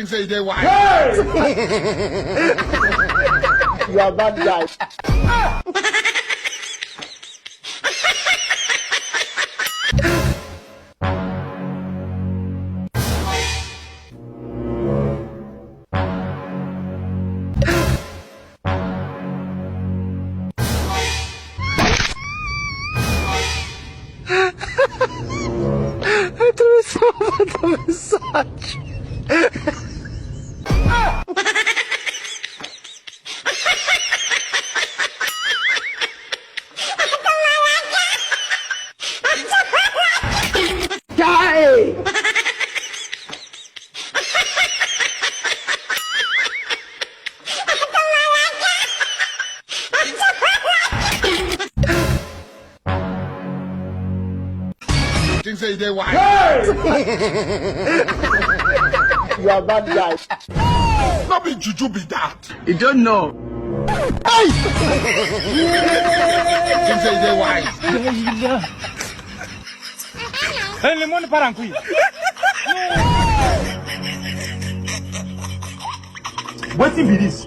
think say they wise. You are bad guy. The massage. Guy! Think say they wise. You are bad guy. Not be juju be that. You don't know. Think say they wise. Hey, lemon parancui. What be this?